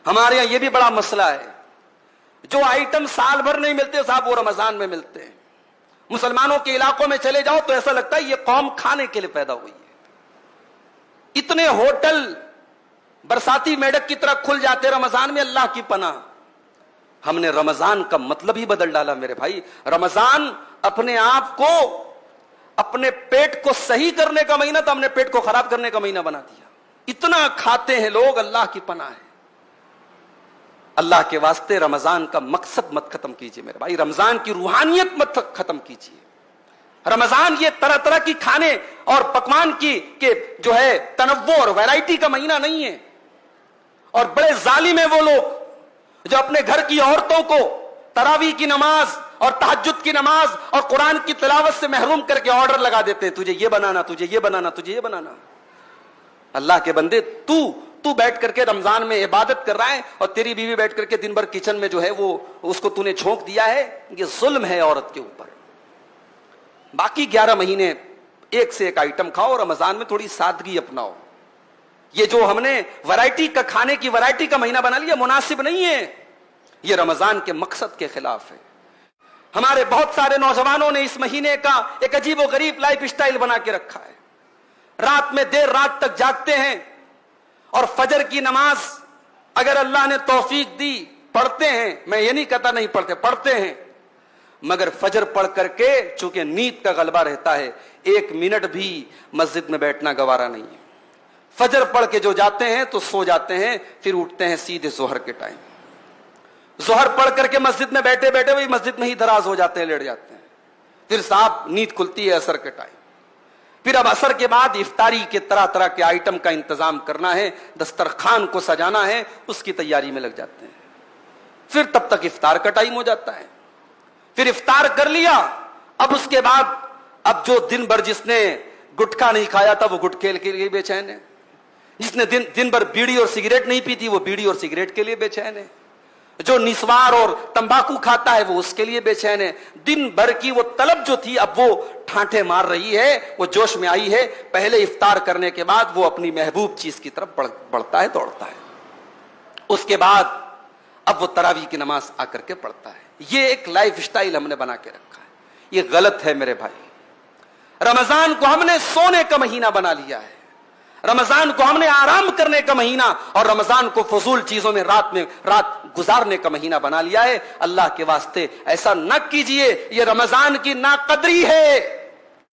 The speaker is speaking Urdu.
ہمارے یہاں یہ بھی بڑا مسئلہ ہے، جو آئٹم سال بھر نہیں ملتے صاحب وہ رمضان میں ملتے ہیں۔ مسلمانوں کے علاقوں میں چلے جاؤ تو ایسا لگتا ہے یہ قوم کھانے کے لیے پیدا ہوئی ہے۔ اتنے ہوٹل برساتی میڈک کی طرح کھل جاتے رمضان میں، اللہ کی پناہ۔ ہم نے رمضان کا مطلب ہی بدل ڈالا میرے بھائی۔ رمضان اپنے آپ کو، اپنے پیٹ کو صحیح کرنے کا مہینہ تھا، ہم نے پیٹ کو خراب کرنے کا مہینہ بنا دیا۔ اتنا کھاتے ہیں لوگ، اللہ کی پناہ ہے۔ اللہ کے واسطے رمضان کا مقصد مت ختم کیجئے میرے بھائی، رمضان کی روحانیت مت ختم کیجئے۔ رمضان یہ طرح طرح کی کھانے اور پکوان کی کہ جو ہے تنوع اور ویرائٹی کا مہینہ نہیں ہے۔ اور بڑے ظالم ہیں وہ لوگ جو اپنے گھر کی عورتوں کو تراویح کی نماز اور تہجد کی نماز اور قرآن کی تلاوت سے محروم کر کے آرڈر لگا دیتے ہیں، تجھے یہ بنانا، تجھے یہ بنانا، تجھے یہ بنانا۔ اللہ کے بندے، تو بیٹھ کر کے رمضان میں عبادت کر رہا ہے اور تیری بیوی بیٹھ کر کے دن بھر کچن میں جو ہے وہ اس کو تو نے جھونک دیا ہے، یہ ظلم ہے عورت کے اوپر۔ باقی 11 مہینے ایک سے ایک آئٹم کھاؤ، رمضان میں تھوڑی سادگی اپناؤ۔ یہ جو ہم نے ورائٹی کا کھانے کی ورائٹی کا مہینہ بنا لیا مناسب نہیں ہے، یہ رمضان کے مقصد کے خلاف ہے۔ ہمارے بہت سارے نوجوانوں نے اس مہینے کا ایک عجیب و غریب لائف سٹائل بنا کے رکھا ہے۔ رات میں دیر رات تک جاگتے ہیں اور فجر کی نماز اگر اللہ نے توفیق دی پڑھتے ہیں، میں یہ نہیں کہتا نہیں پڑھتے، پڑھتے ہیں، مگر فجر پڑھ کر کے چونکہ نیند کا غلبہ رہتا ہے 1 منٹ بھی مسجد میں بیٹھنا گوارا نہیں ہے۔ فجر پڑھ کے جو جاتے ہیں تو سو جاتے ہیں، پھر اٹھتے ہیں سیدھے ظہر کے ٹائم۔ ظہر پڑھ کر کے مسجد میں بیٹھے بیٹھے وہی مسجد میں ہی دراز ہو جاتے ہیں، لیٹ جاتے ہیں، پھر صاحب نیند کھلتی ہے عصر کے ٹائم۔ پھر اب عصر کے بعد افطاری کے طرح طرح کے آئٹم کا انتظام کرنا ہے، دسترخوان کو سجانا ہے، اس کی تیاری میں لگ جاتے ہیں۔ پھر تب تک افطار کا ٹائم ہو جاتا ہے، پھر افطار کر لیا، اب اس کے بعد اب جو دن بھر جس نے گٹکا نہیں کھایا تھا وہ گٹکے کے لیے بے چین ہے، جس نے دن بھر بیڑی اور سگریٹ نہیں پی تھی وہ بیڑی اور سگریٹ کے لیے بے چین ہے، جو نسوار اور تمباکو کھاتا ہے وہ اس کے لیے بے چین ہے۔ دن بھر کی وہ طلب جو تھی اب وہ ٹھانٹے مار رہی ہے، وہ جوش میں آئی ہے۔ پہلے افطار کرنے کے بعد وہ اپنی محبوب چیز کی طرف بڑھتا ہے، دوڑتا ہے۔ اس کے بعد اب وہ تراویح کی نماز آ کر کے پڑھتا ہے۔ یہ ایک لائف سٹائل ہم نے بنا کے رکھا ہے، یہ غلط ہے میرے بھائی۔ رمضان کو ہم نے سونے کا مہینہ بنا لیا ہے، رمضان کو ہم نے آرام کرنے کا مہینہ اور رمضان کو فضول چیزوں میں رات گزارنے کا مہینہ بنا لیا ہے۔ اللہ کے واسطے ایسا نہ کیجئے، یہ رمضان کی ناقدری ہے۔